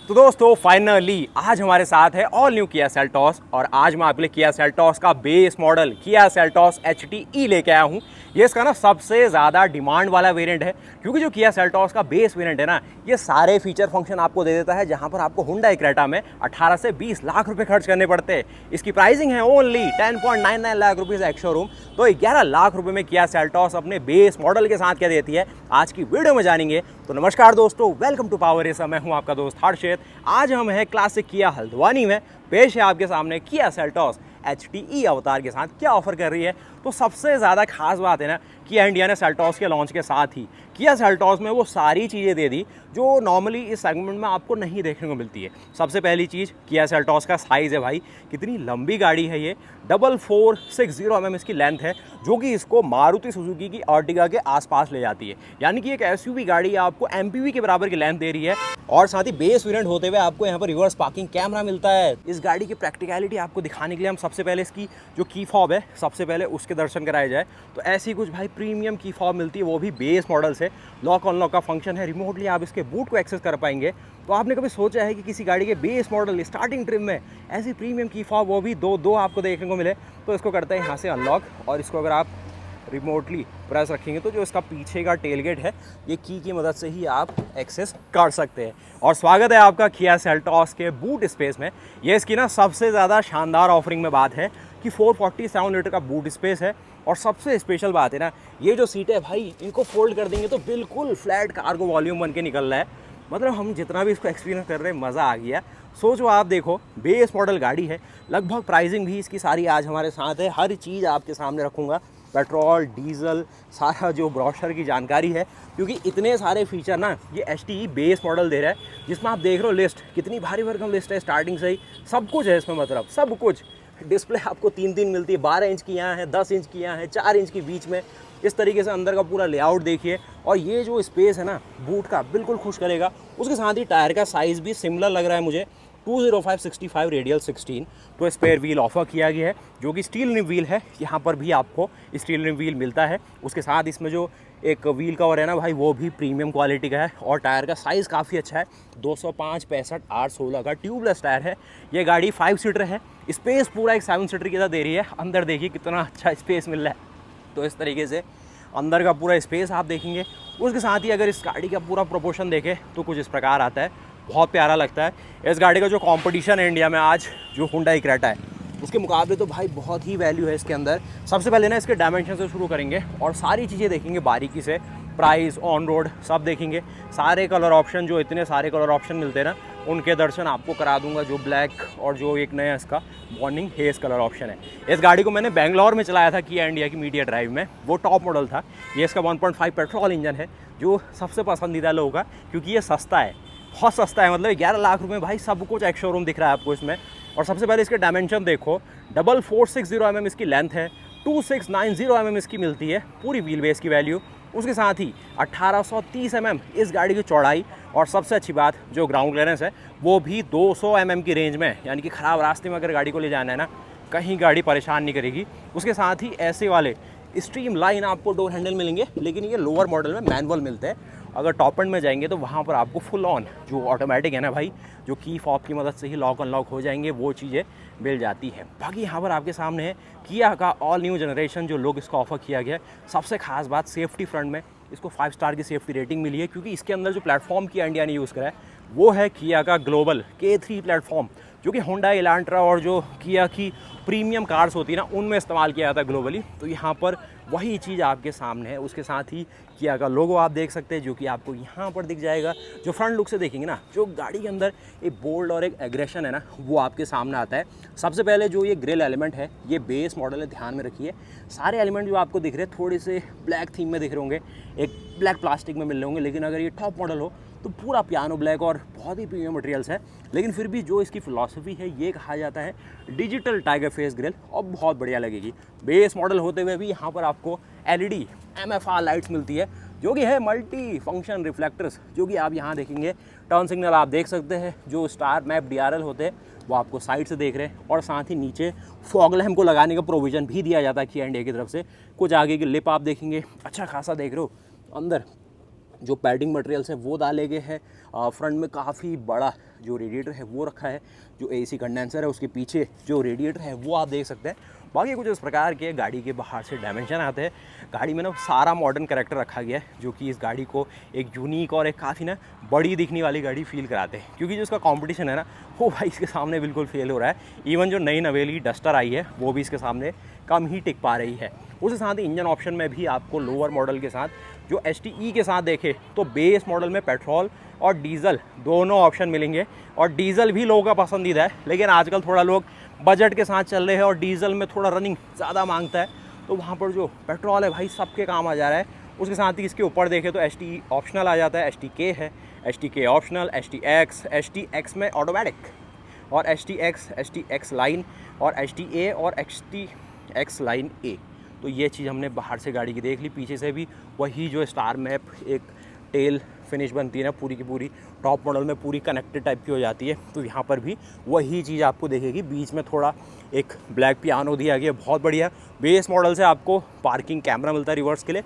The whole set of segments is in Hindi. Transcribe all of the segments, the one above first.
तो दोस्तों फाइनली आज हमारे साथ है ऑल न्यू किया सेल्टॉस और आज मैं आपके लिए किया सेल्टॉस का base model Kia Seltos HTE लेके आया हूँ। ये इसका ना सबसे ज़्यादा डिमांड वाला वेरिएंट है क्योंकि जो किया सेल्टॉस का बेस वेरिएंट है ना, ये सारे फीचर फंक्शन आपको दे देता है जहाँ पर आपको हुंडई क्रेटा में 18 से 20 लाख रुपए खर्च करने पड़ते हैं। इसकी प्राइसिंग है only 10.99 lakh rupees ex showroom. तो 11 लाख रुपए में किया सेल्टॉस अपने बेस मॉडल के साथ क्या देती है आज की वीडियो में जानेंगे। तो नमस्कार दोस्तों, वेलकम टू पावर रेसर। मैं हूँ आपका दोस्त हर्षित। आज हम हैं क्लासिक किया हल्द्वानी में। पेश है आपके सामने किया सेल्टॉस HTE अवतार के साथ क्या ऑफर कर रही है। तो सबसे ज़्यादा खास बात है ना, किया इंडिया ने सेल्टॉस के लॉन्च के साथ ही किया सेल्टॉस में वो सारी चीज़ें दे दी जो नॉर्मली इस सेगमेंट में आपको नहीं देखने को मिलती है। सबसे पहली चीज़ किया सेल्टॉस का साइज़ है भाई, कितनी लंबी गाड़ी है ये। 4460 mm इसकी लेंथ है जो कि इसको मारुति सुजुकी की अर्टिगा के आसपास ले जाती है। यानी कि एक SUV गाड़ी आपको MPV के बराबर की लेंथ दे रही है और साथ ही बेस वेरिएंट होते हुए आपको यहाँ पर रिवर्स पार्किंग कैमरा मिलता है। इस गाड़ी की प्रैक्टिकलिटी आपको दिखाने के लिए हम सबसे पहले इसकी जो की फॉब है सबसे पहले उसके दर्शन कराए जाए। तो ऐसी कुछ भाई प्रीमियम की फॉब मिलती है, वो भी बेस मॉडल से। लॉक अनलॉक का फंक्शन है, रिमोटली आप इसके बूट को एक्सेस कर पाएंगे। तो आपने कभी सोचा है कि किसी गाड़ी के बेस मॉडल स्टार्टिंग ट्रिम में ऐसी प्रीमियम की फॉब, वो भी दो आपको देखने को मिले। तो इसको करते हैं यहाँ से अनलॉक और इसको अगर आप रिमोटली प्रेस रखेंगे तो जो इसका पीछे का टेलगेट है ये की मदद से ही आप एक्सेस कर सकते हैं। और स्वागत है आपका किया सेल्टॉस के बूट स्पेस में। ये इसकी ना सबसे ज़्यादा शानदार ऑफरिंग में बात है कि 447 लीटर का बूट स्पेस है। और सबसे स्पेशल बात है ना, ये जो सीट है भाई, इनको फोल्ड कर देंगे तो बिल्कुल फ्लैट कार्गो वॉल्यूम बन के निकल रहा है। मतलब हम जितना भी इसको एक्सपीरियंस कर रहे हैं मज़ा आ गया। सोचो आप देखो, बेस मॉडल गाड़ी है, लगभग प्राइसिंग भी इसकी सारी आज हमारे साथ है। हर चीज़ आपके सामने रखूँगा, पेट्रोल डीजल सारा जो ब्रोशर की जानकारी है, क्योंकि इतने सारे फीचर ना ये HTE बेस मॉडल दे रहा है। जिसमें आप देख रहे हो लिस्ट, कितनी भारी भरकम लिस्ट है स्टार्टिंग से ही। सब कुछ है इसमें, मतलब सब कुछ। डिस्प्ले आपको तीन मिलती है, 12 इंच की यहाँ है, 10 इंच की यहाँ है, 4 इंच की बीच में। इस तरीके से अंदर का पूरा लेआउट देखिए। और ये जो स्पेस है ना बूट का, बिल्कुल खुश करेगा। उसके साथ ही टायर का साइज़ भी सिमिलर लग रहा है मुझे, 205/65 रेडियल 16। तो स्पेयर व्हील ऑफर किया गया है जो कि स्टील रिम व्हील है। यहाँ पर भी आपको स्टील रिम व्हील मिलता है। उसके साथ इसमें जो एक व्हील कवर है ना भाई, वो भी प्रीमियम क्वालिटी का है। और टायर का साइज़ काफ़ी अच्छा है, 205/65/8/16 का ट्यूबलेस टायर है। ये गाड़ी 5 सीटर है। स्पेस पूरा एक 7 सीटर की तरह दे रही है। अंदर देखिए कितना अच्छा स्पेस मिल रहा है। तो इस तरीके से अंदर का पूरा स्पेस आप देखेंगे। उसके साथ ही अगर इस गाड़ी का पूरा प्रोपोर्शन देखें तो कुछ इस प्रकार आता है, बहुत प्यारा लगता है। इस गाड़ी का जो कंपटीशन है इंडिया में आज, जो हुंडई क्रेटा है, उसके मुकाबले तो भाई बहुत ही वैल्यू है इसके अंदर। सबसे पहले ना इसके डायमेंशन से शुरू करेंगे और सारी चीज़ें देखेंगे बारीकी से। प्राइस, ऑन रोड सब देखेंगे। सारे कलर ऑप्शन, जो इतने सारे कलर ऑप्शन मिलते हैं ना, उनके दर्शन आपको करा दूंगा। जो ब्लैक और जो एक नया इसका मॉर्निंग हेज कलर ऑप्शन है। इस गाड़ी को मैंने बेंगलोर में चलाया था किया इंडिया की मीडिया ड्राइव में, वो टॉप मॉडल था। ये इसका 1.5 पेट्रोल इंजन है जो सबसे पसंदीदा लोगों का, क्योंकि ये सस्ता है, बहुत सस्ता है। मतलब 11 लाख रुपये में भाई सब कुछ एक्स शोरूम दिख रहा है आपको इसमें। और सबसे पहले इसके डायमेंशन देखो, 4460 mm इसकी लेंथ है, 2690 mm इसकी मिलती है पूरी व्हील बेस की वैल्यू। उसके साथ ही 1830 mm इस गाड़ी की चौड़ाई। और सबसे अच्छी बात, जो ग्राउंड क्लियरेंस है वो भी 200 mm की रेंज में। यानी कि ख़राब रास्ते में अगर गाड़ी को ले जाना है ना, कहीं गाड़ी परेशान नहीं करेगी। उसके साथ ही ऐसे वाले स्ट्रीम लाइन आपको डोर हैंडल मिलेंगे, लेकिन ये लोअर मॉडल में मैनुअल मिलते हैं। अगर टॉप एंड में जाएंगे तो वहाँ पर आपको फुल ऑन जो ऑटोमेटिक है ना भाई, जो की फॉब की मदद से ही लॉक अनलॉक हो जाएंगे, वो चीज़ें मिल जाती है। बाकी यहाँ पर आपके सामने है किया का ऑल न्यू जनरेशन जो लोग इसका ऑफर किया गया है। सबसे खास बात, सेफ्टी फ्रंट में इसको 5 स्टार की सेफ्टी रेटिंग मिली है, क्योंकि इसके अंदर जो प्लेटफॉर्म किया इंडिया ने यूज़ करा है वो है किया का ग्लोबल K3 प्लेटफॉर्म, जो कि हुंडई इलांट्रा और जो किया की प्रीमियम कार्स होती है ना, उनमें इस्तेमाल किया जाता है ग्लोबली। तो यहाँ पर वही चीज़ आपके सामने है। उसके साथ ही किया का लोगो आप देख सकते हैं, जो कि आपको यहाँ पर दिख जाएगा। जो फ्रंट लुक से देखेंगे ना, जो गाड़ी के अंदर एक बोल्ड और एक एग्रेशन है ना, वो आपके सामने आता है। सबसे पहले जो ये ग्रिल एलिमेंट है, ये बेस मॉडल है, ध्यान में रखिए। सारे एलिमेंट जो आपको दिख रहे हैं थोड़े से ब्लैक थीम में दिख रहे होंगे, एक ब्लैक प्लास्टिक में मिल रहे होंगे। लेकिन अगर ये टॉप मॉडल हो तो पूरा पियानो ब्लैक और बहुत ही प्रीमियम मटेरियल्स है। लेकिन फिर भी जो इसकी फ़िलॉसफी है, ये कहा जाता है डिजिटल टाइगर फेस ग्रिल, और बहुत बढ़िया लगेगी। बेस मॉडल होते हुए भी यहाँ पर आपको LED MFR लाइट्स मिलती है, जो कि है मल्टी फंक्शन रिफ्लेक्टर्स, जो कि आप यहाँ देखेंगे। टर्न सिग्नल आप देख सकते हैं, जो स्टार मैप DRL होते हैं वो आपको साइड से देख रहे हैं। और साथ ही नीचे फॉग लैम्प को लगाने का प्रोविज़न भी दिया जाता है किया इंडिया की तरफ से। कुछ आगे की लिप आप देखेंगे, अच्छा खासा देख रहे हो। अंदर जो पैडिंग मटेरियल्स है वो डाले गए हैं। फ्रंट में काफ़ी बड़ा जो रेडिएटर है वो रखा है, जो एसी कंडेंसर है उसके पीछे जो रेडिएटर है वो आप देख सकते हैं। बाकी कुछ इस प्रकार के गाड़ी के बाहर से डायमेंशन आते हैं। गाड़ी में ना सारा मॉडर्न कैरेक्टर रखा गया है, जो कि इस गाड़ी को एक यूनिक और एक काफ़ी ना बड़ी दिखने वाली गाड़ी फील कराते हैं, क्योंकि जो इसका कंपटीशन है ना वो भाई इसके सामने बिल्कुल फेल हो रहा है। इवन जो नई नवेली डस्टर आई है वो भी इसके सामने कम ही टिक पा रही है। उसके साथ ही इंजन ऑप्शन में भी आपको लोअर मॉडल के साथ जो HTE के साथ देखें तो बेस मॉडल में पेट्रोल और डीजल दोनों ऑप्शन मिलेंगे, और डीजल भी लोगों का पसंदीदा है। लेकिन आजकल थोड़ा लोग बजट के साथ चल रहे हैं और डीजल में थोड़ा रनिंग ज़्यादा मांगता है, तो वहाँ पर जो पेट्रोल है भाई सबके काम आ जा रहा है। उसके साथ ही इसके ऊपर देखें तो HTE ऑप्शनल आ जाता है, HTK है, HTK ऑप्शनल, HTX में ऑटोमेटिक, और HTX लाइन और HTA और HTX लाइन A। तो ये चीज़ हमने बाहर से गाड़ी की देख ली। पीछे से भी वही जो स्टार मैप एक टेल फिनिश बनती है ना पूरी की पूरी, टॉप मॉडल में पूरी कनेक्टेड टाइप की हो जाती है, तो यहाँ पर भी वही चीज़ आपको देखेगी। बीच में थोड़ा एक ब्लैक पियानो दिया गया, बहुत बढ़िया। बेस मॉडल से आपको पार्किंग कैमरा मिलता है रिवर्स के लिए,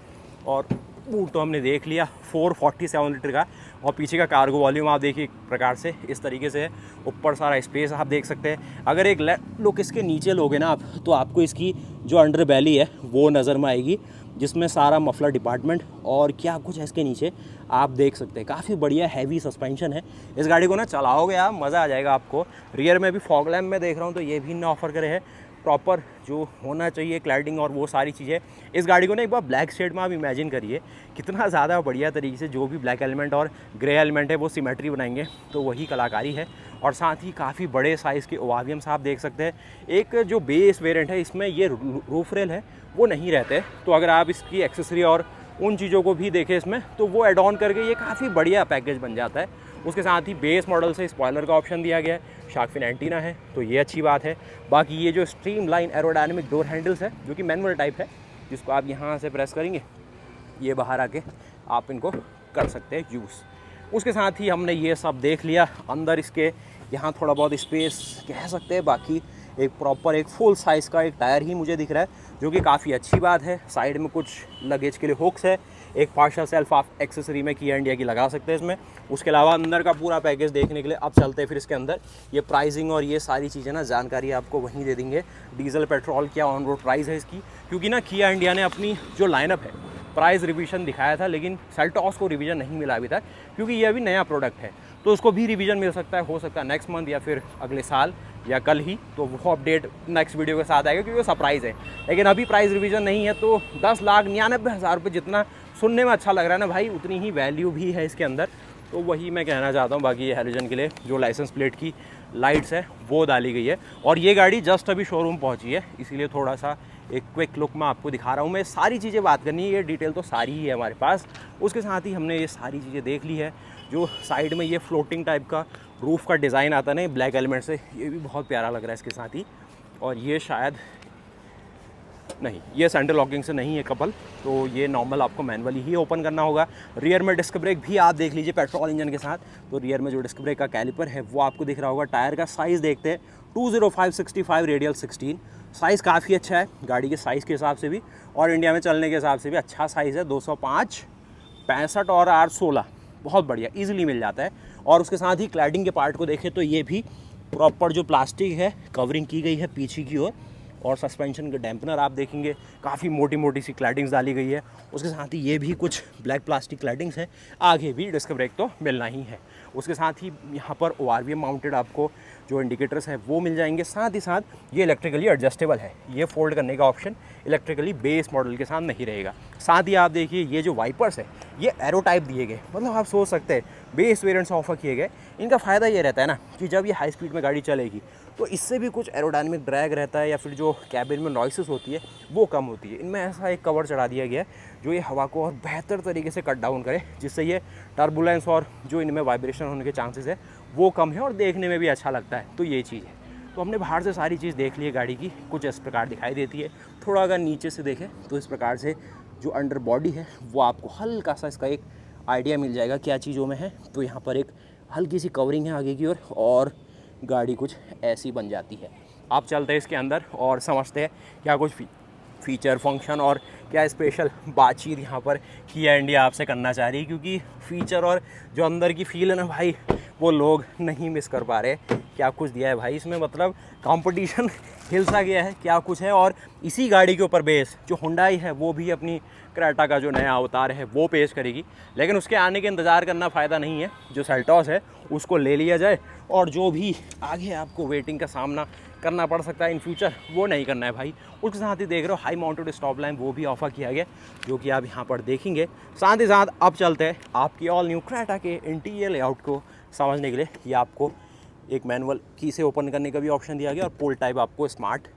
और बूट तो हमने देख लिया 447 लीटर का। और पीछे का कार्गो वॉल्यूम आप देखिए एक प्रकार से इस तरीके से है, ऊपर सारा स्पेस आप देख सकते हैं। अगर एक लुक इसके नीचे लोगे ना आप, तो आपको इसकी जो अंडर बैली है वो नज़र में आएगी, जिसमें सारा मफलर डिपार्टमेंट और क्या कुछ है इसके नीचे आप देख सकते हैं। काफ़ी बढ़िया हैवी सस्पेंशन है। इस गाड़ी को ना चलाओगे आप, मज़ा आ जाएगा आपको। रियर में भी फॉग लैम्प में देख रहा हूँ, तो ये भी इन्हें ऑफर करे है प्रॉपर जो होना चाहिए क्लैडिंग और वो सारी चीज़ें। इस गाड़ी को ना एक बार ब्लैक शेड में आप इमेजिन करिए, कितना ज़्यादा बढ़िया तरीके से जो भी ब्लैक एलिमेंट और ग्रे एलिमेंट है वो सिमेट्री बनाएंगे, तो वही कलाकारी है। और साथ ही काफ़ी बड़े साइज़ के ओवावियम्स आप देख सकते हैं। एक जो बेस वेरिएंट है इसमें ये रूफ रेल है वो नहीं रहते, तो अगर आप इसकी एक्सेसरी और उन चीज़ों को भी देखें इसमें, तो वो एड ऑन करके ये काफ़ी बढ़िया पैकेज बन जाता है। उसके साथ ही बेस मॉडल से स्पॉइलर का ऑप्शन दिया गया है, शार्क फिन एंटीना है, तो ये अच्छी बात है। बाकी ये जो स्ट्रीमलाइन एरोडायनेमिक डोर हैंडल्स है जो कि मैनुअल टाइप है, जिसको आप यहाँ से प्रेस करेंगे ये बाहर आके आप इनको कर सकते हैं यूज़। उसके साथ ही हमने ये सब देख लिया। अंदर इसके यहाँ थोड़ा बहुत स्पेस कह सकते हैं, बाकी एक प्रॉपर एक फुल साइज़ का एक टायर ही मुझे दिख रहा है, जो कि काफ़ी अच्छी बात है। साइड में कुछ लगेज के लिए हुक्स है, एक पार्शल सेल्फ आप एक्सेसरी में किया इंडिया की लगा सकते हैं इसमें। उसके अलावा अंदर का पूरा पैकेज देखने के लिए अब चलते हैं फिर इसके अंदर। ये प्राइसिंग और ये सारी चीज़ें ना जानकारी आपको वहीं दे देंगे, डीजल पेट्रोल क्या ऑन रोड प्राइस है इसकी। क्योंकि ना किया इंडिया ने अपनी जो लाइनअप है प्राइस रिवीजन दिखाया था, लेकिन सेल्टॉस को रिवीजन नहीं मिला अभी तक, क्योंकि ये अभी नया प्रोडक्ट है, तो उसको भी रिवीजन मिल सकता है, हो सकता है नेक्स्ट मंथ या फिर अगले साल या कल ही। तो वो अपडेट नेक्स्ट वीडियो के साथ आएगा, क्योंकि वो सरप्राइज़ है। लेकिन अभी प्राइस रिवीजन नहीं है, तो 10,99,000 रुपये जितना सुनने में अच्छा लग रहा है ना भाई, उतनी ही वैल्यू भी है इसके अंदर, तो वही मैं कहना चाहता हूँ। बाकी ये हैलोजन के लिए जो लाइसेंस प्लेट की लाइट्स है वो डाली गई है, और ये गाड़ी जस्ट अभी शोरूम पहुँची है, इसीलिए थोड़ा सा एक क्विक लुक मैं आपको दिखा रहा हूँ। मैं सारी चीज़ें बात करनी है, ये डिटेल तो सारी ही है हमारे पास। उसके साथ ही हमने ये सारी चीज़ें देख ली है। जो साइड में ये फ्लोटिंग टाइप का रूफ़ का डिज़ाइन आता है ना ब्लैक एलिमेंट से, ये भी बहुत प्यारा लग रहा है इसके साथ ही। और ये शायद नहीं, ये सेंटर लॉकिंग से नहीं है कपल, तो ये नॉर्मल आपको मैनुअली ही ओपन करना होगा। रियर में डिस्क ब्रेक भी आप देख लीजिए पेट्रोल इंजन के साथ, तो रियर में जो डिस्क ब्रेक का कैलिपर है वो आपको दिख रहा होगा। टायर का साइज़ देखते हैं, 205/65 रेडियल 16, साइज़ काफ़ी अच्छा है गाड़ी के साइज़ के हिसाब से भी, और इंडिया में चलने के हिसाब से भी अच्छा साइज़ है। 205, 65 और 8, 16 बहुत बढ़िया, ईजिली मिल जाता है। और उसके साथ ही क्लैडिंग के पार्ट को देखें तो ये भी प्रॉपर जो प्लास्टिक है कवरिंग की गई है पीछे की ओर, और सस्पेंशन के डैम्पनर आप देखेंगे काफ़ी मोटी मोटी सी क्लैडिंग्स डाली गई है। उसके साथ ही ये भी कुछ ब्लैक प्लास्टिक क्लैडिंग्स है। आगे भी डिस्क ब्रेक तो मिलना ही है। उसके साथ ही यहाँ पर ORVM माउंटेड आपको जो इंडिकेटर्स है वो मिल जाएंगे। साथ ही साथ ये इलेक्ट्रिकली एडजस्टेबल है, ये फोल्ड करने का ऑप्शन इलेक्ट्रिकली बेस मॉडल के साथ नहीं रहेगा। साथ ही आप देखिए ये जो वाइपर्स है ये एरो टाइप दिए गए, मतलब आप सोच सकते हैं बेस वेरिएंट से ऑफर किए गए। इनका फ़ायदा ये रहता है ना कि जब ये हाई स्पीड में गाड़ी चलेगी तो इससे भी कुछ एरोडायनेमिक ड्रैग रहता है, या फिर जो कैबिन में नॉइसेस होती है वो कम होती है। इनमें ऐसा एक कवर चढ़ा दिया गया है जो ये हवा को और बेहतर तरीके से कट डाउन करे, जिससे ये टर्बुलेंस और जो इनमें वाइब्रेशन होने के चांसेस है वो कम है और देखने में भी अच्छा लगता है। तो ये चीज़ है। तो हमने बाहर से सारी चीज़ देख ली है गाड़ी की, कुछ इस प्रकार दिखाई देती है। थोड़ा अगर नीचे से देखें तो इस प्रकार से जो अंडर बॉडी है वो आपको हल्का सा इसका एक आइडिया मिल जाएगा क्या चीज़ों में है। तो यहाँ पर एक हल्की सी कवरिंग है आगे की ओर, और गाड़ी कुछ ऐसी बन जाती है। आप चलते हैं इसके अंदर और समझते हैं क्या कुछ फीचर फंक्शन और क्या स्पेशल बातचीत यहाँ पर किया इंडिया आपसे करना चाह रही है, क्योंकि फीचर और जो अंदर की फील है ना भाई, वो लोग नहीं मिस कर पा रहे। क्या कुछ दिया है भाई इसमें, मतलब कंपटीशन हिलसा गया है, क्या कुछ है। और इसी गाड़ी के ऊपर बेस जो हुंडई है वो भी अपनी क्रेटा का जो नया अवतार है वो पेश करेगी, लेकिन उसके आने के इंतज़ार करना फ़ायदा नहीं है। जो सेल्टॉस है उसको ले लिया जाए, और जो भी आगे आपको वेटिंग का सामना करना पड़ सकता है इन फ्यूचर, वो नहीं करना है भाई। उसके साथ ही देख रहे हो हाई माउंटेड स्टॉप लाइन वो भी ऑफर किया गया, जो कि आप यहाँ पर देखेंगे। साथ ही साथ अब चलते हैं आपकी ऑल न्यू क्रेटा के इंटीरियर लेआउट को समझने के लिए। ये आपको एक मैनुअल की से ओपन करने का भी ऑप्शन दिया गया, और पोल टाइप आपको स्मार्ट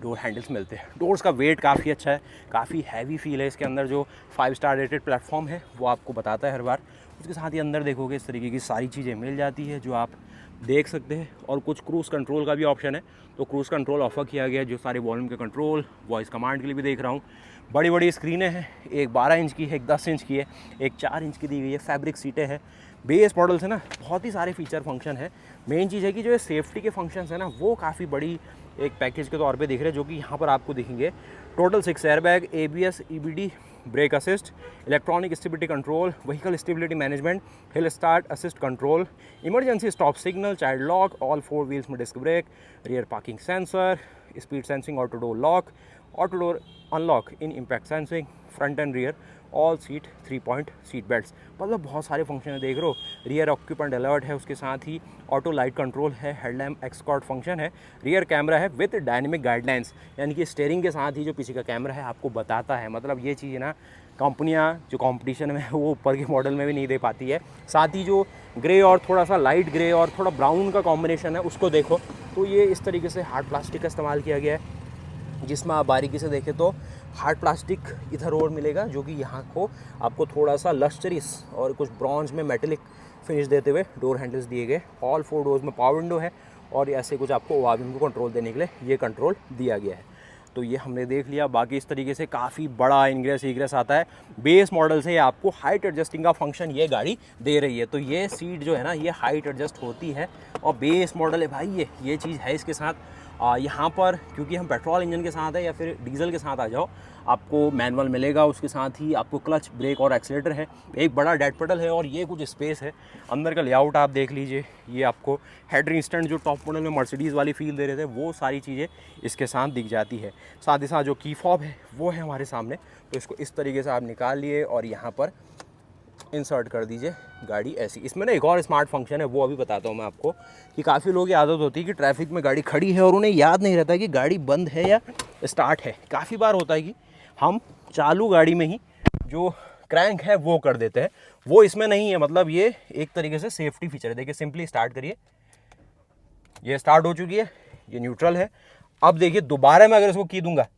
डोर हैंडल्स मिलते हैं। डोर्स का वेट काफ़ी अच्छा है, काफ़ी हैवी फील है इसके अंदर। जो 5 स्टार रेटेड प्लेटफॉर्म है वो आपको बताता है हर बार। उसके साथ ही अंदर देखोगे इस तरीके की सारी चीज़ें मिल जाती है जो आप देख सकते हैं। और कुछ क्रूज़ कंट्रोल का भी ऑप्शन है, तो क्रूज़ कंट्रोल ऑफर किया गया है। जो सारे वॉल्यूम के कंट्रोल, वॉइस कमांड के लिए भी देख रहा हूँ। बड़ी बड़ी स्क्रीनें हैं, एक 12 इंच की है, एक 10 इंच की है, एक 4 इंच की दी गई है। फैब्रिक सीटें हैं। बेस मॉडल से ना बहुत ही सारे फीचर फंक्शन है। मेन चीज़ है कि जो ये सेफ्टी के फंक्शंस है ना, वो काफ़ी बड़ी एक पैकेज के तौर पे दिख रहे हैं, जो कि यहाँ पर आपको दिखेंगे। Total 6 airbags, ABS, EBD, brake assist, electronic stability control, vehicle stability management, hill start assist control, emergency stop signal, child lock, all 4 wheels में disc brake, rear parking sensor, speed sensing, auto door lock, auto door unlock in impact sensing, front and rear all seat 3 point seat belts. मतलब बहुत सारे फंक्शन है, देख रहे हो। रियर ऑक्यूपेंट अलर्ट है, उसके साथ ही ऑटो लाइट कंट्रोल है, हेडलैम्प एक्सकॉर्ट फंक्शन है, रियर कैमरा है विद डायनेमिक गाइडलाइंस, यानी कि स्टीयरिंग के साथ ही जो पीछे का कैमरा है आपको बताता है। मतलब ये चीज़ ना कंपनियां जो कंपटीशन में वो ऊपर के मॉडल में भी नहीं दे पाती है। साथ ही जो ग्रे और थोड़ा सा लाइट ग्रे और थोड़ा ब्राउन का कॉम्बिनेशन है उसको देखो, तो ये इस तरीके से हार्ड प्लास्टिक का इस्तेमाल किया गया है, जिसमें आप बारीकी से देखें तो हार्ड प्लास्टिक इधर और मिलेगा, जो कि यहाँ को आपको थोड़ा सा लस्टरिस और कुछ ब्रॉन्ज में मेटेलिक फिनिश देते हुए डोर हैंडल्स दिए गए। ऑल 4 डोर्स में पावर विंडो है, और ऐसे कुछ आपको वॉल्यूम को कंट्रोल देने के लिए ये कंट्रोल दिया गया है। तो ये हमने देख लिया। बाकी इस तरीके से काफ़ी बड़ा इंग्रेस इग्रेस आता है। बेस मॉडल से आपको हाइट एडजस्टिंग का फंक्शन ये गाड़ी दे रही है। तो ये सीट जो है ना, ये हाइट एडजस्ट होती है, और बेस मॉडल है भाई ये चीज़ है इसके साथ। यहाँ पर क्योंकि हम पेट्रोल इंजन के साथ है या फिर डीजल के साथ आ जाओ, आपको मैनुअल मिलेगा, उसके साथ ही आपको क्लच, ब्रेक और एक्सीलेटर है, एक बड़ा डेड पेडल है, और ये कुछ स्पेस है। अंदर का लेआउट आप देख लीजिए। ये आपको हेड रेजिस्टेंट जो टॉप मॉडल में मर्सिडीज़ वाली फील दे रहे थे, वो सारी चीज़ें इसके साथ दिख जाती है। साथ ही साथ जो की फॉब है वो है हमारे सामने, तो इसको इस तरीके से आप निकाल लिए और यहाँ पर इंसर्ट कर दीजिए गाड़ी ऐसी। इसमें ना एक और स्मार्ट फंक्शन है, वो अभी बताता हूँ मैं आपको। कि काफ़ी लोगों की आदत होती है कि ट्रैफिक में गाड़ी खड़ी है और उन्हें याद नहीं रहता कि गाड़ी बंद है या स्टार्ट है। काफ़ी बार होता है कि हम चालू गाड़ी में ही जो क्रैंक है वो कर देते हैं, वो इसमें नहीं है। मतलब ये एक तरीके से सेफ्टी फीचर है। देखिए सिंपली स्टार्ट करिए, ये स्टार्ट हो चुकी है, ये न्यूट्रल है। अब देखिए दोबारा मैं अगर इसको की दूंगा,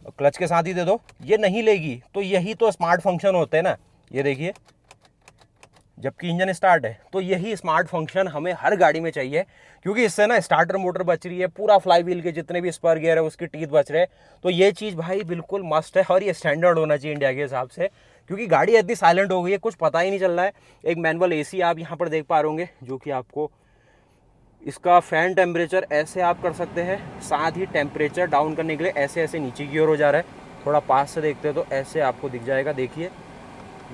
क्लच के साथ ही दे दो, ये नहीं लेगी। तो यही तो स्मार्ट फंक्शन होते हैं ना। ये देखिए जबकि इंजन स्टार्ट है, तो यही स्मार्ट फंक्शन हमें हर गाड़ी में चाहिए, क्योंकि इससे ना स्टार्टर मोटर बच रही है, पूरा फ्लाई व्हील के जितने भी स्पर गियर है उसके टीथ बच रहे हैं। तो ये चीज़ भाई बिल्कुल मस्ट है, और ये स्टैंडर्ड होना चाहिए इंडिया के हिसाब से, क्योंकि गाड़ी इतनी साइलेंट हो गई है, कुछ पता ही नहीं चल रहा है। एक मैनुअल AC आप यहाँ पर देख पा रहे होंगे, जो कि आपको इसका फ़ैन टेम्परेचर ऐसे आप कर सकते हैं, साथ ही टेम्परेचर डाउन करने के लिए ऐसे ऐसे नीचे की ओर हो जा रहा है। थोड़ा पास से देखते हैं तो ऐसे आपको दिख जाएगा, देखिए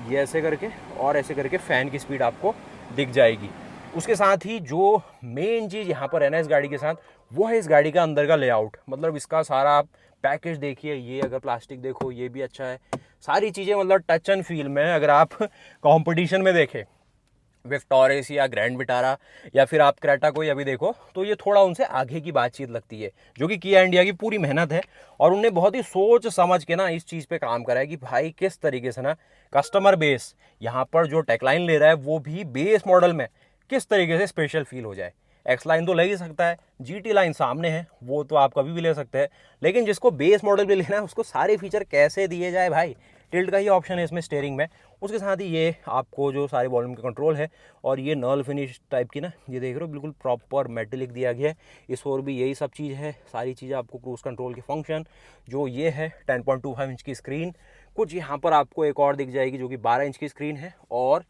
ये ऐसे करके और ऐसे करके फ़ैन की स्पीड आपको दिख जाएगी। उसके साथ ही जो मेन चीज़ यहाँ पर है ना इस गाड़ी के साथ, वो है इस गाड़ी का अंदर का लेआउट। मतलब इसका सारा आप पैकेज देखिए, ये अगर प्लास्टिक देखो ये भी अच्छा है, सारी चीज़ें मतलब टच एंड फील में। अगर आप कंपटीशन में देखें विक्टोरिस या ग्रैंड विटारा या फिर आप क्रेटा कोई अभी देखो, तो ये थोड़ा उनसे आगे की बातचीत लगती है, जो कि किया इंडिया की पूरी मेहनत है। और उनने बहुत ही सोच समझ के ना इस चीज़ पे काम करा है कि भाई किस तरीके से ना कस्टमर बेस यहाँ पर जो टेकलाइन ले रहा है वो भी बेस मॉडल में किस तरीके से स्पेशल फील हो जाए। एक्स लाइन तो ले ही सकता है, GT लाइन सामने है, वो तो आप कभी भी ले सकते हैं, लेकिन जिसको बेस मॉडल भी लेना है उसको सारे फीचर कैसे दिए जाए भाई। टिल्ट का ही ऑप्शन है इसमें स्टीयरिंग में। उसके साथ ही ये आपको जो सारे वॉल्यूम का कंट्रोल है, और ये नर्ल फिनिश टाइप की ना, ये देख रहे हो बिल्कुल प्रॉपर मेटेलिक दिया गया है। इस और भी यही सब चीज़ है, सारी चीज़ें आपको क्रूज़ कंट्रोल के फंक्शन जो ये है 10.25 इंच की स्क्रीन। कुछ यहाँ पर आपको एक और दिख जाएगी जो कि 12 इंच की स्क्रीन है, और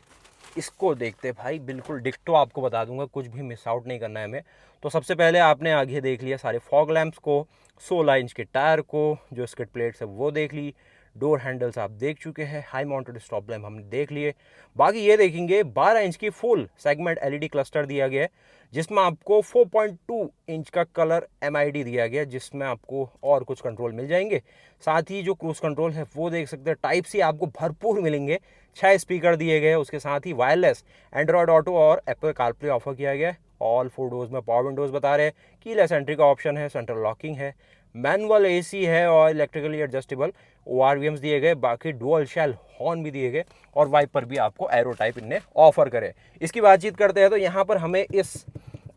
इसको देखते भाई, बिल्कुल डिक्टो आपको बता दूंगा, कुछ भी मिस आउट नहीं करना है हमें। तो सबसे पहले आपने आगे देख लिया सारे फॉग लैंप्स को, 16 इंच के टायर को, जो स्किड प्लेट्स है वो देख ली, डोर हैंडल्स आप देख चुके हैं, हाई माउंटेड स्टॉप लैम्प हमने देख लिए। बाकी ये देखेंगे 12 इंच की फुल सेगमेंट एलईडी क्लस्टर दिया गया है, जिसमें आपको 4.2 इंच का कलर एमआईडी दिया गया है, जिसमें आपको और कुछ कंट्रोल मिल जाएंगे। साथ ही जो क्रूज कंट्रोल है वो देख सकते हैं, टाइप सी आपको भरपूर मिलेंगे, 6 स्पीकर दिए गए, उसके साथ ही वायरलेस एंड्रॉयड ऑटो और एप्पल कारप्ले ऑफर किया गया है। ऑल 4 डोर्स में पावर विंडोज बता रहे हैं, कीलेस एंट्री का ऑप्शन है, सेंट्रल लॉकिंग है, मैनुअल एसी है और इलेक्ट्रिकली एडजस्टेबल ओआरवीएम्स दिए गए। बाकी डुअल शेल हॉर्न भी दिए गए और वाइपर भी आपको एरो टाइप इनने ऑफर करे। इसकी बातचीत करते हैं तो यहाँ पर हमें इस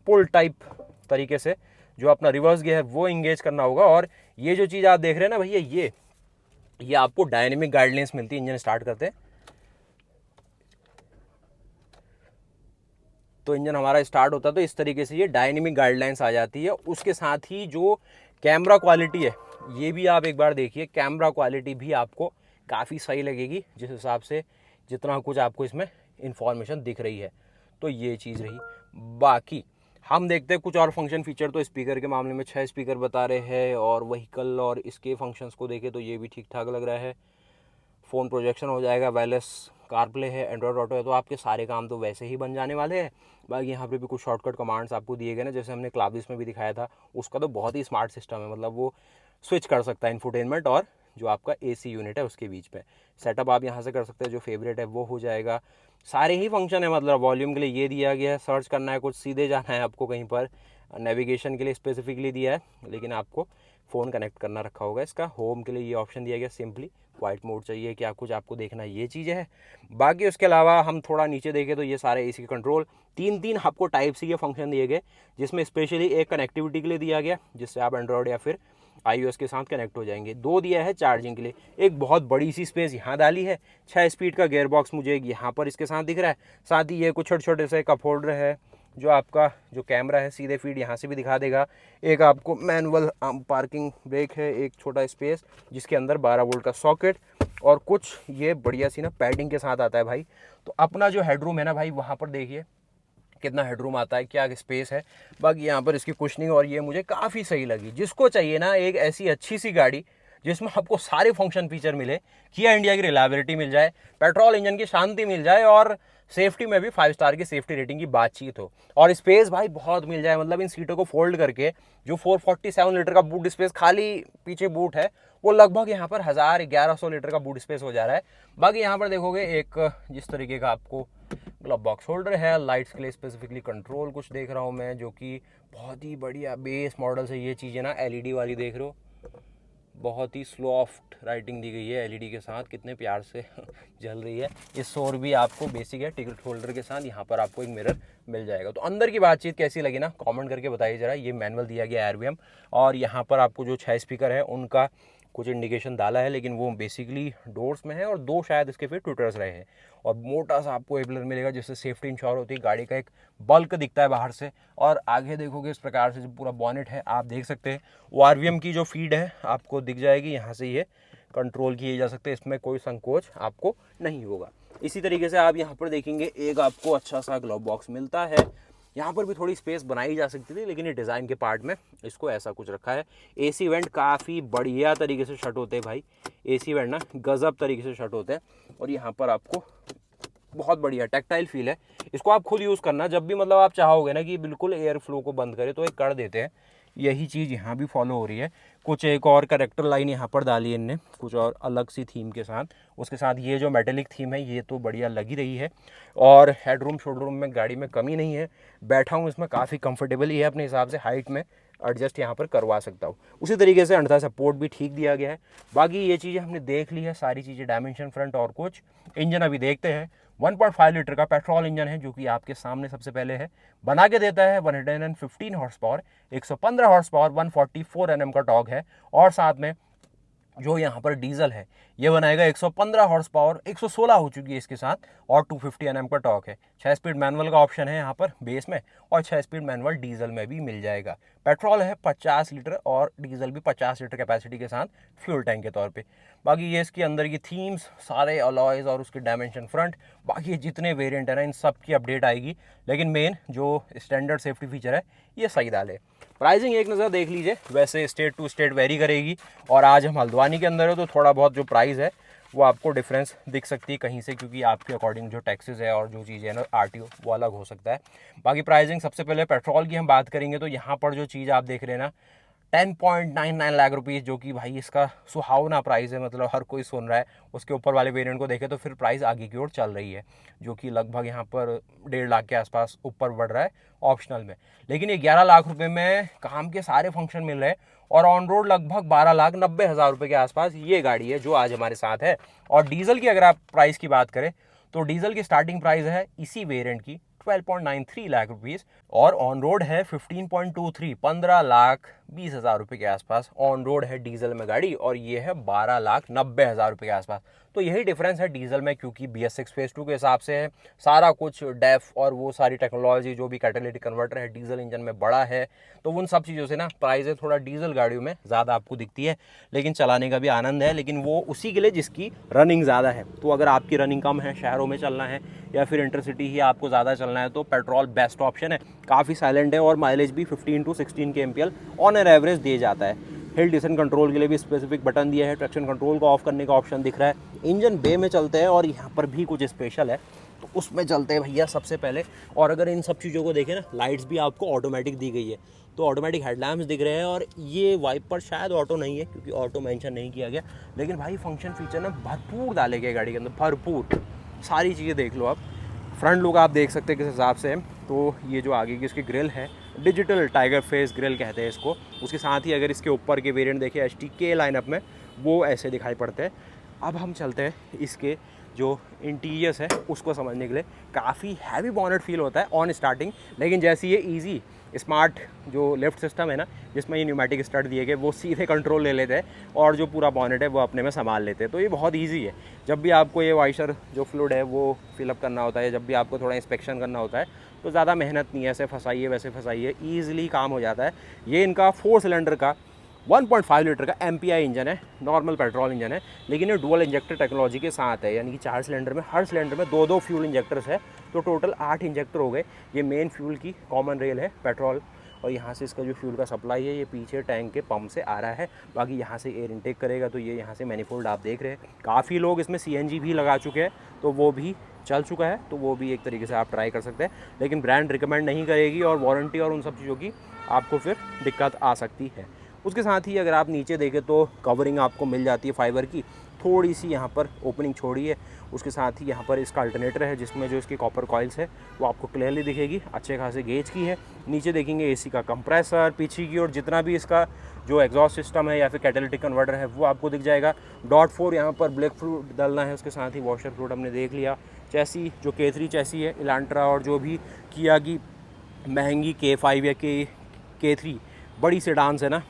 पुल टाइप तरीके से जो अपना रिवर्स गियर है वो इंगेज करना होगा। और ये जो चीज़ आप देख रहे हैं ना भैया, ये आपको डायनेमिक गाइडलाइंस मिलती है। इंजन स्टार्ट करते हैं तो इंजन हमारा स्टार्ट होता है, तो इस तरीके से ये डायनेमिक गाइडलाइंस आ जाती है। उसके साथ ही जो कैमरा क्वालिटी है ये भी आप एक बार देखिए, कैमरा क्वालिटी भी आपको काफ़ी सही लगेगी, जिस हिसाब से जितना कुछ आपको इसमें इंफॉर्मेशन दिख रही है। तो ये चीज़ रही। बाकी हम देखते हैं कुछ और फंक्शन फीचर। तो स्पीकर के मामले में 6 स्पीकर बता रहे हैं, और व्हीकल और इसके फंक्शंस को देखें तो ये भी ठीक ठाक लग रहा है। फ़ोन प्रोजेक्शन हो जाएगा, वायरलेस कारप्ले है, एंड्रॉयड ऑटो है, तो आपके सारे काम तो वैसे ही बन जाने वाले हैं। बाकी यहाँ पे भी कुछ शॉर्टकट कमांड्स आपको दिए गए ना, जैसे हमने क्लाविस में भी दिखाया था, उसका तो बहुत ही स्मार्ट सिस्टम है, मतलब वो स्विच कर सकता है इन्फोटेनमेंट और जो आपका एसी यूनिट है उसके बीच में। सेटअप आप यहाँ से कर सकते हैं, जो फेवरेट है वो हो जाएगा। सारे ही फंक्शन है, मतलब वॉल्यूम के लिए ये दिया गया है, सर्च करना है कुछ, सीधे जाना है आपको कहीं पर, नेविगेशन के लिए स्पेसिफिकली दिया है, लेकिन आपको फ़ोन कनेक्ट करना रखा होगा। इसका होम के लिए ये ऑप्शन दिया गया, सिंपली वाइट मोड चाहिए, क्या कुछ आपको देखना है, ये चीज़ें है। बाकी उसके अलावा हम थोड़ा नीचे देखें तो ये सारे एसी के कंट्रोल, 3 आपको टाइप सी के फंक्शन दिए गए, जिसमें स्पेशली एक कनेक्टिविटी के लिए दिया गया, जिससे आप एंड्रॉयड या फिर iOS के साथ कनेक्ट हो जाएंगे। 2 दिया है चार्जिंग के लिए, एक बहुत बड़ी सी स्पेस यहाँ डाली है। 6 स्पीड का गियर बॉक्स मुझे यहाँ पर इसके साथ दिख रहा है। साथ ही ये कुछ छोटे छोटे से कप होल्डर है, जो आपका जो कैमरा है सीधे फीड यहाँ से भी दिखा देगा। एक आपको मैनुअल पार्किंग ब्रेक है, एक छोटा स्पेस जिसके अंदर 12 वोल्ट का सॉकेट, और कुछ ये बढ़िया सी ना पैडिंग के साथ आता है भाई। तो अपना जो हेडरूम है ना भाई, वहाँ पर देखिए कितना हेडरूम आता है, क्या स्पेस है। बाकी यहाँ पर इसकी कुशनिंग और ये मुझे काफ़ी सही लगी। जिसको चाहिए ना एक ऐसी अच्छी सी गाड़ी जिसमें आपको सारे फंक्शन फीचर मिले, किया इंडिया की रिलायबिलिटी मिल जाए, पेट्रोल इंजन की शांति मिल जाए, और सेफ्टी में भी 5 स्टार की सेफ्टी रेटिंग की बातचीत हो, और स्पेस भाई बहुत मिल जाए। मतलब इन सीटों को फोल्ड करके जो 447 लीटर का बूट स्पेस खाली पीछे बूट है, वो लगभग यहाँ पर 1100 लीटर का बूट स्पेस हो जा रहा है। बाकी यहाँ पर देखोगे एक जिस तरीके का आपको ग्लव बॉक्स होल्डर है, लाइट्स के लिए स्पेसिफिकली कंट्रोल कुछ देख रहा हूँ मैं, जो कि बहुत ही बढ़िया बेस मॉडल से ये चीज़ें ना एलईडी वाली देख रहे हो, बहुत ही सॉफ्ट राइटिंग दी गई है एलईडी के साथ, कितने प्यार से जल रही है। इस शोर भी आपको बेसिक है, टिकट होल्डर के साथ यहाँ पर आपको एक मिरर मिल जाएगा। तो अंदर की बातचीत कैसी लगी ना, कमेंट करके बताइए जरा। ये मैनुअल दिया गया आरवीएम, और यहाँ पर आपको जो 6 स्पीकर है उनका कुछ इंडिकेशन डाला है, लेकिन वो बेसिकली डोर्स में है, और 2 शायद इसके फिर ट्विटर्स रहे हैं। और मोटा सा आपको एबलर मिलेगा, जिससे सेफ्टी इंश्योर होती है, गाड़ी का एक बल्क दिखता है बाहर से। और आगे देखोगे इस प्रकार से जो पूरा बॉनेट है आप देख सकते हैं, वो आरवीएम की जो फीड है आपको दिख जाएगी, यहाँ से ये कंट्रोल किए जा सकते हैं, इसमें कोई संकोच आपको नहीं होगा। इसी तरीके से आप यहाँ पर देखेंगे एक आपको अच्छा सा ग्लव बॉक्स मिलता है। यहाँ पर भी थोड़ी स्पेस बनाई जा सकती थी, लेकिन ये डिज़ाइन के पार्ट में इसको ऐसा कुछ रखा है। एसी वेंट काफ़ी बढ़िया तरीके से शट होते हैं भाई, एसी वेंट ना गजब तरीके से शट होते हैं। और यहाँ पर आपको बहुत बढ़िया टैक्टाइल फील है, इसको आप खुद यूज़ करना जब भी मतलब आप चाहोगे ना कि बिल्कुल एयर फ्लो को बंद करे, तो एक कर देते हैं। यही चीज़ यहाँ भी फॉलो हो रही है। कुछ एक और करेक्टर लाइन यहाँ पर डाली है इनने, कुछ और अलग सी थीम के साथ। उसके साथ ये जो मेटेलिक थीम है ये तो बढ़िया लगी रही है। और हेडरूम शोडरूम में गाड़ी में कमी नहीं है, बैठा हूँ इसमें काफ़ी कंफर्टेबल ही है, अपने हिसाब से हाइट में एडजस्ट यहाँ पर करवा सकता हूँ। उसी तरीके से अंडर सपोर्ट भी ठीक दिया गया है। बाकी ये चीज़ें हमने देख ली है सारी चीज़ें, डायमेंशन फ्रंट और कुछ। इंजन अभी देखते हैं, 1.5 लीटर का पेट्रोल इंजन है, जो कि आपके सामने सबसे पहले है, बना के देता है 115 horse power, 115 horse power, 144 Nm का टॉर्क है। और साथ में जो यहाँ पर डीजल है ये बनाएगा 115 हॉर्स पावर, 116 हो चुकी है इसके साथ, और 250 Nm का टॉर्क है। 6 स्पीड मैनुअल का ऑप्शन है यहाँ पर बेस में, और 6 स्पीड मैनुअल डीजल में भी मिल जाएगा। पेट्रोल है 50 लीटर और डीजल भी 50 लीटर कैपेसिटी के साथ फ्यूल टैंक के तौर पे। बाकी ये इसके अंदर की थीम्स, सारे अलॉयज़ और उसके डायमेंशन फ्रंट, बाकी जितने वेरिएंट है ना इन सब की अपडेट आएगी। लेकिन मेन जो स्टैंडर्ड सेफ्टी फीचर है ये सही डाले। प्राइसिंग एक नज़र देख लीजिए, वैसे स्टेट टू स्टेट वेरी करेगी, और आज हम हल्द्वानी के अंदर है तो थोड़ा बहुत जो प्राइस है वो आपको डिफरेंस दिख सकती है कहीं से, क्योंकि आपके अकॉर्डिंग जो टैक्सेस है और जो चीज़ें है ना आरटीओ वो अलग हो सकता है। बाकी प्राइसिंग सबसे पहले पेट्रोल की हम बात करेंगे तो यहाँ पर जो चीज़ आप देख रहे हैं ना 10.99 लाख रुपीज़, जो कि भाई इसका सुहावना प्राइस है, मतलब हर कोई सुन रहा है। उसके ऊपर वाले वेरिएंट को देखें तो फिर प्राइस आगे की ओर चल रही है, जो कि लगभग यहाँ पर 1.5 लाख के आसपास ऊपर बढ़ रहा है ऑप्शनल में। लेकिन ये 11 लाख रुपए में काम के सारे फंक्शन मिल रहे हैं, और ऑन रोड लगभग 12,90,000 रुपये के आसपास ये गाड़ी है जो आज हमारे साथ है। और डीजल की अगर आप प्राइस की बात करें तो डीजल की स्टार्टिंग प्राइस है इसी वेरिएंट की 12.93 लाख रुपीज़, और ऑन रोड है 15.23 15,20,000 रुपये के आसपास ऑन रोड है डीजल में गाड़ी, और ये है 12,90,000 रुपये के आसपास। तो यही डिफरेंस है डीजल में, क्योंकि BS6 फेज 2 के हिसाब से है सारा कुछ डेफ और वो सारी टेक्नोलॉजी जो भी कैटालिटिक कन्वर्टर है डीजल इंजन में बड़ा है, तो उन सब चीज़ों से ना प्राइस थोड़ा डीजल गाड़ियों में ज़्यादा आपको दिखती है। लेकिन चलाने का भी आनंद है, लेकिन वो उसी के लिए जिसकी रनिंग ज़्यादा है। तो अगर आपकी रनिंग कम है, शहरों में चलना है या फिर इंटरसिटी ही आपको ज़्यादा चलना है, तो पेट्रोल बेस्ट ऑप्शन है। काफ़ी साइलेंट है और माइलेज भी 15 to 16 kmpl on an average दे जाता है। हिल डिसेंट कंट्रोल के लिए भी स्पेसिफिक बटन दिया है, ट्रैक्शन कंट्रोल को ऑफ करने का ऑप्शन दिख रहा है। इंजन बे में चलते हैं और यहाँ पर भी कुछ स्पेशल है तो उसमें चलते हैं भैया सबसे पहले। और अगर इन सब चीज़ों को देखें ना, लाइट्स भी आपको ऑटोमेटिक दी गई है, तो ऑटोमेटिक हेडलैम्प्स दिख रहे हैं। और ये वाइपर शायद ऑटो नहीं है क्योंकि ऑटो मेंशन नहीं किया गया, लेकिन भाई फंक्शन फीचर ना भरपूर डाले गए गाड़ी के अंदर, भरपूर सारी चीज़ें देख लो आप। फ्रंट लुक आप देख सकते हैं किस हिसाब से है। तो ये जो आगे की इसकी ग्रिल है, डिजिटल टाइगर फेस ग्रिल कहते हैं इसको। उसके साथ ही अगर इसके ऊपर के वेरिएंट देखें HTK लाइनअप में, वो ऐसे दिखाई पड़ते हैं। अब हम चलते हैं इसके जो इंटीरियर्स है उसको समझने के लिए। काफ़ी हैवी बॉनेट फील होता है ऑन स्टार्टिंग, लेकिन जैसे ये ईजी स्मार्ट जो लिफ्ट सिस्टम है ना, जिसमें ये न्यूमेटिक स्टार्ट दिए गए, वो सीधे कंट्रोल ले लेते हैं और जो पूरा बॉनेट है वो अपने में संभाल लेते हैं। तो ये बहुत ईजी है। जब भी आपको ये वाइशर जो फ्लूइड है वो फिलअप करना होता है, जब भी आपको थोड़ा इंस्पेक्शन करना होता है, तो ज़्यादा मेहनत नहीं है, ऐसे फंसाइए वैसे फंसाइए, ईजिली काम हो जाता है। ये इनका 4 सिलेंडर का 1.5 लीटर का MPI इंजन है, नॉर्मल पेट्रोल इंजन है, लेकिन ये डुअल इंजेक्टर टेक्नोलॉजी के साथ है, यानी कि 4 सिलेंडर में हर सिलेंडर में 2-2 फ्यूल इंजेक्टर्स है, तो टोटल 8 इंजेक्टर हो गए। ये मेन फ्यूल की कॉमन रेल है पेट्रोल, और यहाँ से इसका जो फ्यूल का सप्लाई है ये पीछे टैंक के पंप से आ रहा है। बाकी यहाँ से एयर इनटेक करेगा, तो ये यहाँ से मैनिफोल्ड आप देख रहे हैं। काफ़ी लोग इसमें CNG भी लगा चुके हैं, तो वो भी चल चुका है, तो वो भी एक तरीके से आप ट्राई कर सकते हैं। लेकिन ब्रांड रिकमेंड नहीं करेगी और वारंटी और उन सब चीज़ों की आपको फिर दिक्कत आ सकती है। उसके साथ ही अगर आप नीचे देखें तो कवरिंग आपको मिल जाती है फाइबर की, थोड़ी सी यहाँ पर ओपनिंग छोड़ी है। उसके साथ ही यहाँ पर इसका अल्टरनेटर है, जिसमें जो इसकी कॉपर कॉइल्स है वो आपको क्लियरली दिखेगी, अच्छे खासे गेज की है। नीचे देखेंगे AC का कंप्रेसर, पीछे की और जितना भी इसका जो एग्जॉस्ट सिस्टम है या फिर कैटालिटिक कन्वर्टर है वो आपको दिख जाएगा। .4 यहाँ पर ब्लैक फ्लूइड डालना है, उसके साथ ही वॉशर फ्लूइड हमने देख लिया। चैसी जो K3 चैसी है इलांट्रा, और जो भी किया की महंगी K5 या K3 बड़ी सेडान्स है ना,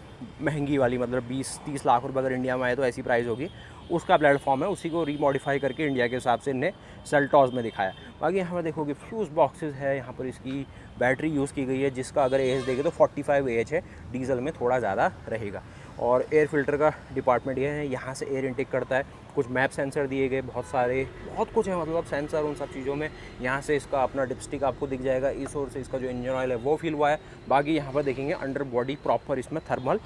महंगी वाली, मतलब 20-30 लाख रुपये अगर इंडिया में आए तो ऐसी प्राइस होगी, उसका प्लेटफॉर्म है, उसी को रीमॉडिफाई करके इंडिया के हिसाब से इन्हें सेल्टॉस में दिखाया। बाकी यहाँ पर देखोगे फ्यूज़ बॉक्सेस है, यहाँ पर इसकी बैटरी यूज़ की गई है, जिसका अगर AH देखें तो 45 AH है, डीजल में थोड़ा ज़्यादा रहेगा। और एयर फिल्टर का डिपार्टमेंट ये है, यहाँ से एयर इनटेक करता है। कुछ मैप सेंसर दिए गए, बहुत कुछ है, मतलब सेंसर उन सब चीज़ों में। यहाँ से इसका अपना डिपस्टिक आपको दिख जाएगा, इस ओर से इसका जो इंजन ऑयल है वो फिल हुआ है। बाकी यहाँ पर देखेंगे अंडर बॉडी प्रॉपर इसमें थर्मल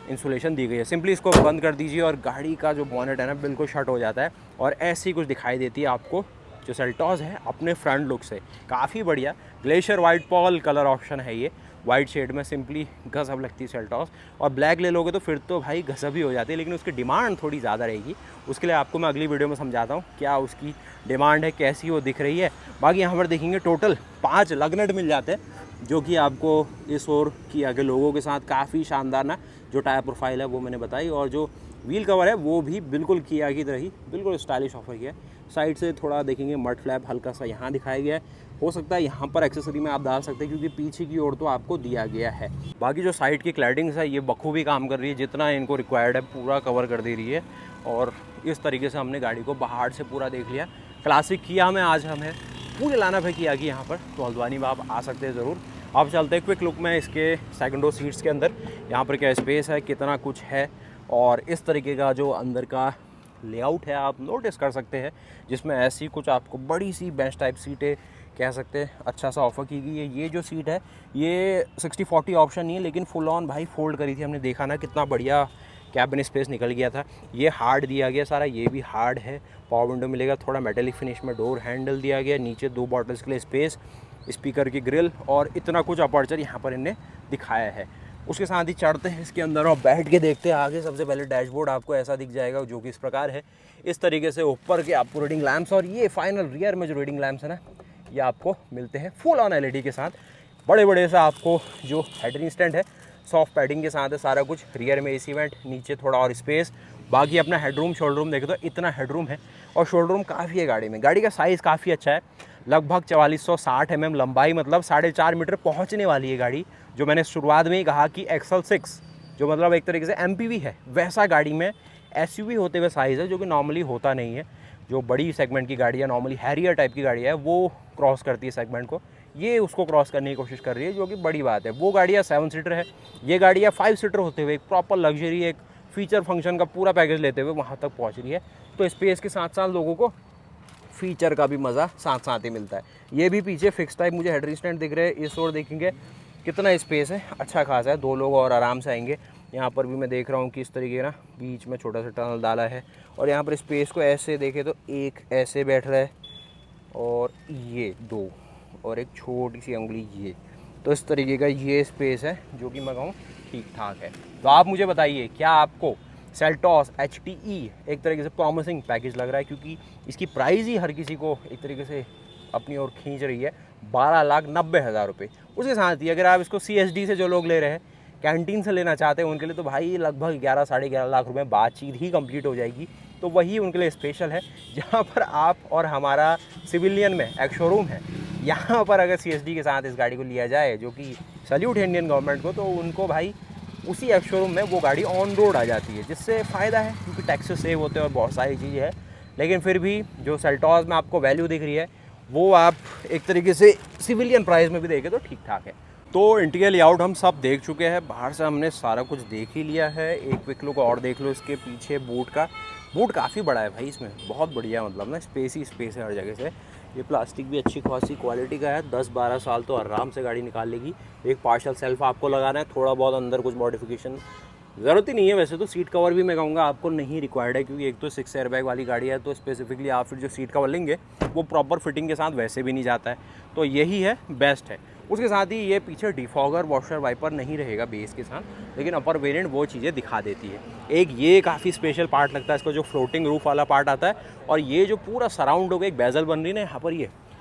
इंसुलेशन दी गई है। सिंपली इसको बंद कर दीजिए और गाड़ी का जो बॉनेट है ना बिल्कुल शट हो जाता है, और ऐसी कुछ दिखाई देती है आपको जो सेल्टॉस है अपने फ्रंट लुक से। काफ़ी बढ़िया glacier white Paul colour option है, ये वाइट शेड में सिंपली गजब लगती है सेल्टॉस। और ब्लैक ले लोगे तो फिर तो भाई गजब ही हो जाती है, लेकिन उसकी डिमांड थोड़ी ज़्यादा रहेगी। उसके लिए आपको मैं अगली वीडियो में समझाता हूँ क्या उसकी डिमांड है, कैसी वो दिख रही है। बाकी यहाँ पर देखेंगे टोटल 5 लग नट मिल जाते हैं, जो कि आपको इस और की आगे लोगों के साथ काफ़ी शानदार ना जो टायर प्रोफाइल है वो मैंने बताई। और जो व्हील कवर है वो भी बिल्कुल किया की तरह ही बिल्कुल स्टाइलिश ऑफर किया है। साइड से थोड़ा देखेंगे मड फ्लैप हल्का सा यहाँ दिखाया गया है, हो सकता है यहाँ पर एक्सेसरी में आप डाल सकते हैं, क्योंकि पीछे की ओर तो आपको दिया गया है। बाकी जो साइड की क्लैडिंग्स है ये बखूबी काम कर रही है, जितना इनको रिक्वायर्ड है पूरा कवर कर दे रही है। और इस तरीके से हमने गाड़ी को बाहर से पूरा देख लिया। क्लासिक किया में आज हमें पूरे लाना है किया कि यहाँ पर, तो हल्द्वानी में आप आ सकते हैं ज़रूर। आप चलते हैं क्विक लुक में इसके सेकंड रो सीट्स के अंदर, यहाँ पर क्या स्पेस है, कितना कुछ है, और इस तरीके का जो अंदर का लेआउट है आप नोटिस कर सकते हैं, जिसमें ऐसी कुछ आपको बड़ी सी बेंच टाइप सीटें कह सकते हैं अच्छा सा ऑफ़र की गई है। ये जो सीट है ये 60-40 ऑप्शन नहीं है, लेकिन फुल ऑन भाई फोल्ड करी थी हमने, देखा ना कितना बढ़िया कैबिन स्पेस निकल गया था। ये हार्ड दिया गया सारा, ये भी हार्ड है। पावर विंडो मिलेगा, थोड़ा मेटेलिक फिनिश में डोर हैंडल दिया गया, नीचे 2 बॉटल्स के लिए स्पेस, स्पीकर की ग्रिल, और इतना कुछ अपर्चर यहाँ पर इन्हें दिखाया है। उसके साथ ही चढ़ते हैं इसके अंदर और बैठ के देखते हैं आगे। सबसे पहले डैशबोर्ड आपको ऐसा दिख जाएगा जो कि इस प्रकार है। इस तरीके से ऊपर के आपको रीडिंग लैंप्स, और ये फाइनल रियर में जो रीडिंग लैंप्स है ना, ये आपको मिलते हैं फुल ऑन एलईडी के साथ। बड़े बड़े सा आपको जो हेडरिंग स्टैंड है सॉफ्ट पैडिंग के साथ है सारा कुछ। रियर में एसी वेंट, नीचे थोड़ा और स्पेस, बाकी अपना हेडरूम शोल्डर रूम देखे तो इतना हेडरूम है, और शोल्डर रूम काफ़ी है गाड़ी में। गाड़ी का साइज़ काफ़ी अच्छा है, लगभग 4460 mm लंबाई, मतलब 4.5 मीटर पहुंचने वाली है गाड़ी। जो मैंने शुरुआत में ही कहा कि एक्सल 6 जो मतलब एक तरीके से MPV है, वैसा गाड़ी में SUV होते हुए साइज़ है, जो कि नॉर्मली होता नहीं है। जो बड़ी सेगमेंट की गाड़ी है, नॉर्मली हैरियर टाइप की गाड़ी है, वो क्रॉस करती है सेगमेंट को, ये उसको क्रॉस करने की कोशिश कर रही है, जो कि बड़ी बात है। वो गाड़ियाँ 7 सीटर है, ये गाड़ियाँ 5 सीटर होते हुए एक प्रॉपर लग्जरी, एक फीचर फंक्शन का पूरा पैकेज लेते हुए वहाँ तक पहुँच रही है। तो स्पेस के साथ साथ लोगों को फीचर का भी मज़ा साथ साथ ही मिलता है। ये भी पीछे फिक्स टाइप मुझे हेडरिंग स्टैंड दिख रहे हैं। इस ओर देखेंगे कितना स्पेस है, अच्छा खासा है, 2 लोग और आराम से आएंगे। यहाँ पर भी मैं देख रहा हूँ कि इस तरीके ना बीच में छोटा सा टनल डाला है, और यहाँ पर स्पेस को ऐसे देखें तो एक ऐसे बैठ रहा है, और ये 2, और एक छोटी सी उंगली ये। तो इस तरीके का ये स्पेस है, जो कि मैं कहूँ ठीक ठाक है। तो आप मुझे बताइए, क्या आपको सेल्टॉस HTE एक तरीके से प्रॉमिसिंग पैकेज लग रहा है? क्योंकि इसकी प्राइस ही हर किसी को एक तरीके से अपनी ओर खींच रही है, 12,90,000 रुपये। उसके साथ ही अगर आप इसको CSD से जो लोग ले रहे हैं, कैंटीन से लेना चाहते हैं, उनके लिए तो भाई लगभग 11-11.5 लाख रुपये बातचीत ही कंप्लीट हो जाएगी। तो वही उनके लिए स्पेशल है, जहाँ पर आप और हमारा सिविलियन में एक शोरूम है, यहाँ पर अगर CSD के साथ इस गाड़ी को लिया जाए, जो कि सैल्यूट है इंडियन गवर्नमेंट को, तो उनको भाई उसी एक्स शोरूम में वो गाड़ी ऑन रोड आ जाती है, जिससे फ़ायदा है क्योंकि टैक्सेस सेव होते हैं और बहुत सारी चीज़ें हैं। लेकिन फिर भी जो सेल्टॉस में आपको वैल्यू दिख रही है, वो आप एक तरीके से सिविलियन प्राइस में भी देखें तो ठीक ठाक है। तो इंटीरियर लेआउट हम सब देख चुके हैं, बाहर से हमने सारा कुछ देख ही लिया है। एक क्विक लुक और देख लो इसके पीछे बूट का। बूट काफ़ी बड़ा है भाई, इसमें बहुत बढ़िया, मतलब ना स्पेस ही स्पेस है हर जगह से। ये प्लास्टिक भी अच्छी खासी क्वालिटी का है, 10-12 साल तो आराम से गाड़ी निकाल लेगी। एक पार्शल सेल्फ आपको लगाना है, थोड़ा बहुत अंदर कुछ मॉडिफिकेशन ज़रूरत ही नहीं है। वैसे तो सीट कवर भी मैं कहूँगा आपको नहीं रिक्वायर्ड है, क्योंकि एक तो 6 एयरबैग वाली गाड़ी है, तो स्पेसिफिकली आप फिर जो सीट कवर लेंगे वो प्रॉपर फिटिंग के साथ वैसे भी नहीं जाता है, तो यही है बेस्ट है। उसके साथ ही ये पीछे डिफॉगर वॉशर वाइपर नहीं रहेगा बेस के साथ, लेकिन अपर वेरिएंट वो चीज़ें दिखा देती है। एक ये काफ़ी स्पेशल पार्ट लगता है इसका, जो फ्लोटिंग रूफ वाला पार्ट आता है, और ये जो पूरा सराउंड होगा एक बेजल बन रही है यहाँ पर,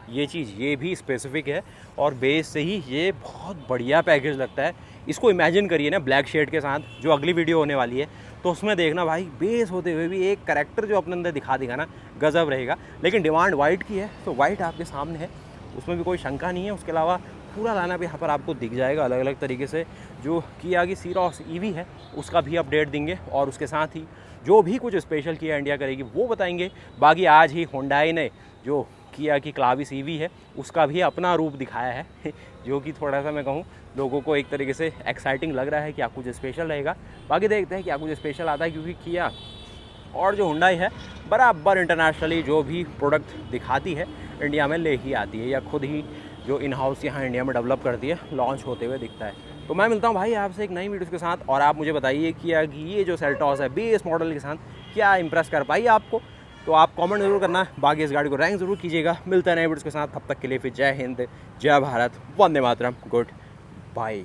ये चीज़ ये भी स्पेसिफिक है, और बेस से ही ये बहुत बढ़िया पैकेज लगता है। इसको इमेजिन करिए ना ब्लैक शेड के साथ, जो अगली वीडियो होने वाली है, तो उसमें देखना भाई बेस होते हुए भी एक कैरेक्टर जो अपने अंदर दिखा देगा ना, गजब रहेगा। लेकिन डिमांड वाइट की है, तो वाइट आपके सामने है, उसमें भी कोई शंका नहीं है। उसके अलावा पूरा लाइनअप यहाँ पर आपको दिख जाएगा अलग अलग तरीके से। जो किया की सीरोस EV है उसका भी अपडेट देंगे, और उसके साथ ही जो भी कुछ स्पेशल किया इंडिया करेगी वो बताएंगे। बाकी आज ही होंडाई ने जो किया की क्लाविस EV है उसका भी अपना रूप दिखाया है, जो कि थोड़ा सा मैं कहूँ लोगों को एक तरीके से एक्साइटिंग लग रहा है, क्या कुछ स्पेशल रहेगा। बाकी देखते हैं क्या कुछ स्पेशल आता है, क्योंकि किया और जो हुंडई है बराबर इंटरनेशनली जो भी प्रोडक्ट दिखाती है इंडिया में ले ही आती है, या खुद ही जो इन हाउस यहाँ इंडिया में डेवलप करती है लॉन्च होते हुए दिखता है। तो मैं मिलता हूँ भाई आपसे एक नई वीडियो के साथ, और आप मुझे बताइए कि ये जो सेल्टॉस है बेस मॉडल के साथ क्या इंप्रेस कर पाई आपको, तो आप कमेंट जरूर करना। बाकी इस गाड़ी को रैंक जरूर कीजिएगा। मिलता है नए वीडियो के साथ, तब तक के लिए फिर जय हिंद, जय भारत, वंदे मातरम, गुड बाय।